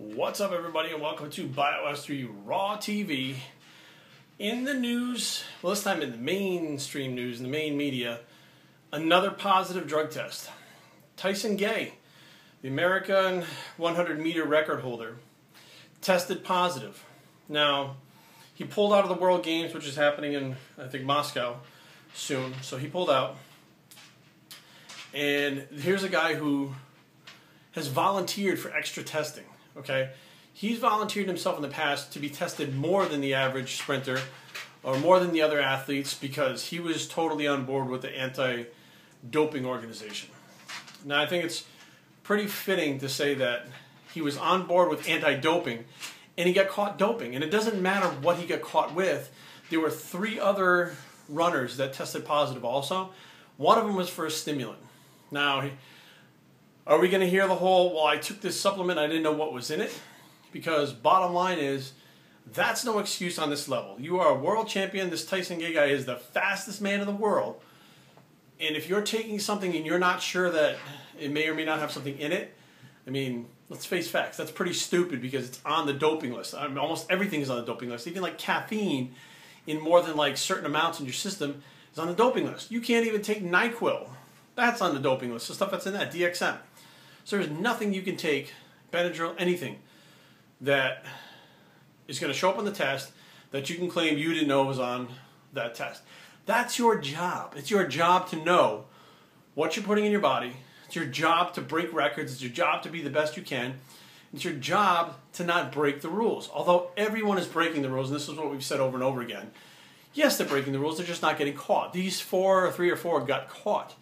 What's up, everybody, and welcome to BioS3 Raw TV. In the news, well, this time in the mainstream news, in the main media, another positive drug test. Tyson Gay, the American 100-meter record holder, tested positive. Now, he pulled out of the World Games, which is happening in, I think, Moscow soon. So he pulled out. And here's a guy who has volunteered for extra testing. Okay, he's volunteered himself in the past to be tested more than the average sprinter or more than the other athletes because he was totally on board with the anti-doping organization. Now, I think it's pretty fitting to say that he was on board with anti-doping and he got caught doping. And it doesn't matter what he got caught with. There were 3 other runners that tested positive also. One of them was for a stimulant. Now, are we going to hear the whole, well, I took this supplement, I didn't know what was in it? Because bottom line is, that's no excuse on this level. You are a world champion. This Tyson Gay guy is the fastest man in the world. And if you're taking something and you're not sure that it may or may not have something in it, I mean, let's face facts. That's pretty stupid because it's on the doping list. I mean, almost everything is on the doping list. Even like caffeine in more than like certain amounts in your system is on the doping list. You can't even take NyQuil. That's on the doping list. The stuff that's in that, DXM. So there's nothing you can take, Benadryl, anything, that is going to show up on the test that you can claim you didn't know was on that test. That's your job. It's your job to know what you're putting in your body. It's your job to break records. It's your job to be the best you can. It's your job to not break the rules. Although everyone is breaking the rules, and this is what we've said over and over again. Yes, they're breaking the rules. They're just not getting caught. These 3 or 4 got caught.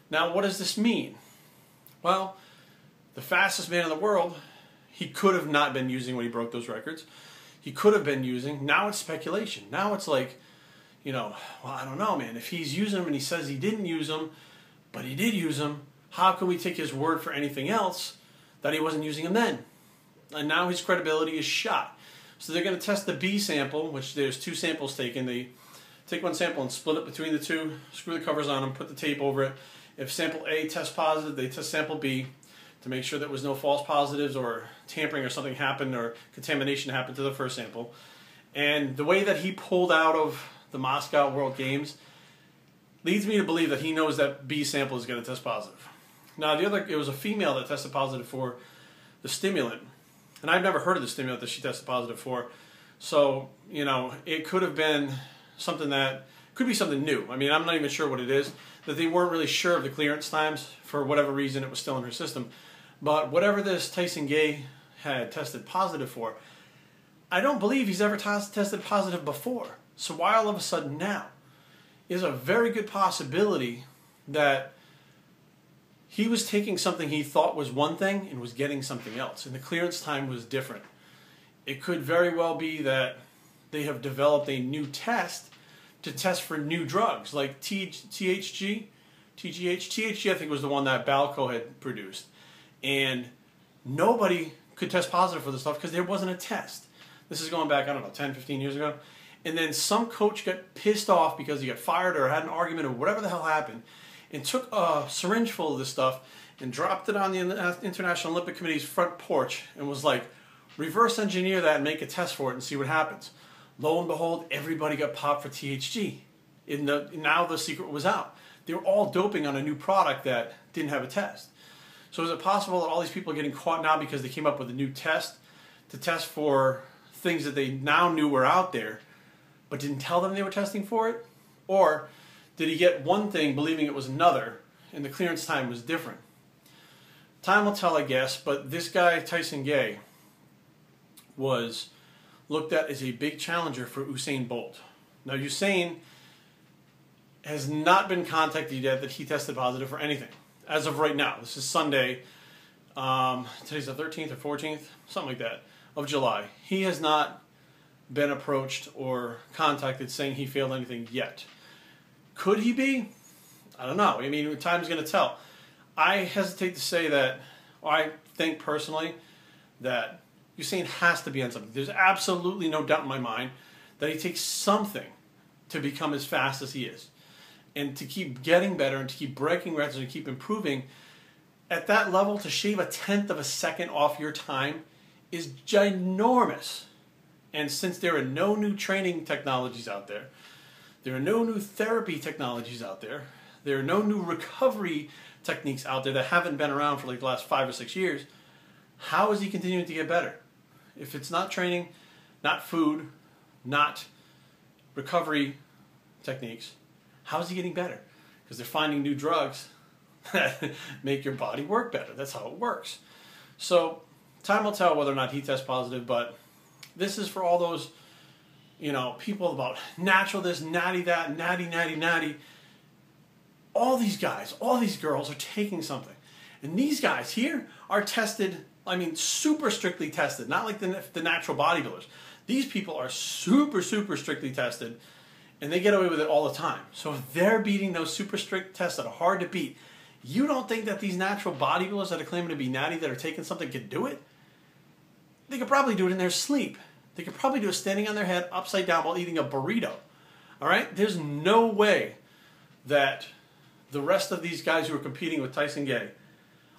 Now, what does this mean? Well, the fastest man in the world, he could have not been using when he broke those records. He could have been using. Now it's speculation. Now it's like, well, I don't know, man. If he's using them and he says he didn't use them, but he did use them, how can we take his word for anything else that he wasn't using them then? And now his credibility is shot. So they're going to test the B sample, which there's 2 samples taken. They take one sample and split it between the 2, screw the covers on them, put the tape over it. If sample A tests positive, they test sample B to make sure there was no false positives or tampering or something happened or contamination happened to the first sample. And the way that he pulled out of the Moscow World Games leads me to believe that he knows that B sample is going to test positive. Now, it was a female that tested positive for the stimulant. And I've never heard of the stimulant that she tested positive for. So, it could have been something that could be something new. I mean, I'm not even sure what it is. That they weren't really sure of the clearance times. For whatever reason, it was still in her system. But whatever this Tyson Gay had tested positive for, I don't believe he's ever tested positive before. So why all of a sudden now? Is a very good possibility that he was taking something he thought was one thing and was getting something else. And the clearance time was different. It could very well be that they have developed a new test to test for new drugs, like THG, I think was the one that Balco had produced. And nobody could test positive for this stuff because there wasn't a test. This is going back, I don't know, 10, 15 years ago. And then some coach got pissed off because he got fired or had an argument or whatever the hell happened and took a syringe full of this stuff and dropped it on the International Olympic Committee's front porch and was like, reverse engineer that and make a test for it and see what happens. Lo and behold, everybody got popped for THG. Now the secret was out. They were all doping on a new product that didn't have a test. So is it possible that all these people are getting caught now because they came up with a new test to test for things that they now knew were out there but didn't tell them they were testing for it? Or did he get one thing believing it was another and the clearance time was different? Time will tell, I guess, but this guy, Tyson Gay, was looked at as a big challenger for Usain Bolt. Now, Usain has not been contacted yet that he tested positive for anything. As of right now, this is Sunday, today's the 13th or 14th, something like that, of July. He has not been approached or contacted saying he failed anything yet. Could he be? I don't know. I mean, time's going to tell. I hesitate to say that, or I think personally that Usain has to be on something. There's absolutely no doubt in my mind that he takes something to become as fast as he is. And to keep getting better and to keep breaking records and keep improving, at that level, to shave 1/10 of a second off your time is ginormous. And since there are no new training technologies out there, there are no new therapy technologies out there, there are no new recovery techniques out there that haven't been around for like the last 5 or 6 years, how is he continuing to get better? If it's not training, not food, not recovery techniques, how is he getting better? Because they're finding new drugs that make your body work better. That's how it works. So time will tell whether or not he tests positive, but this is for all those, people about natural this, natty that, natty. All these guys, all these girls are taking something. And these guys here are tested, super strictly tested, not like the natural bodybuilders. These people are super strictly tested, and they get away with it all the time. So if they're beating those super strict tests that are hard to beat, you don't think that these natural bodybuilders that are claiming to be natty, that are taking something, could do it? They could probably do it in their sleep. They could probably do it standing on their head, upside down, while eating a burrito. All right? There's no way that the rest of these guys who are competing with Tyson Gay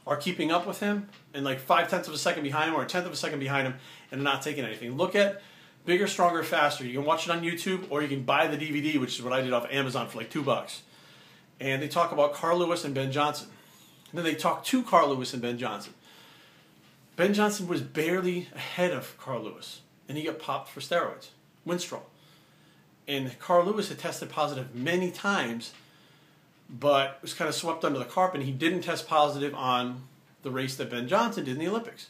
are keeping up with him and like 0.5 of a second behind him or 1/10 of a second behind him and are not taking anything. Look at Bigger, Stronger, Faster. You can watch it on YouTube, or you can buy the DVD, which is what I did off Amazon for like $2. And they talk about Carl Lewis and Ben Johnson. And then they talk to Carl Lewis and Ben Johnson. Ben Johnson was barely ahead of Carl Lewis, and he got popped for steroids, Winstrol. And Carl Lewis had tested positive many times, but was kind of swept under the carpet. He didn't test positive on the race that Ben Johnson did in the Olympics.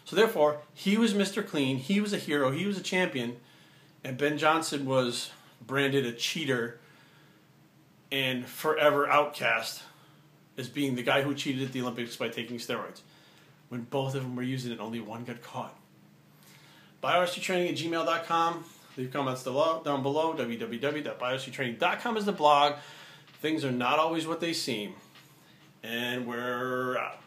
So therefore, he was Mr. Clean, he was a hero, he was a champion, and Ben Johnson was branded a cheater and forever outcast as being the guy who cheated at the Olympics by taking steroids, when both of them were using it and only one got caught. BioStraining@gmail.com. Leave comments down below. www.biostraining.com is the blog. Things are not always what they seem. And we're out.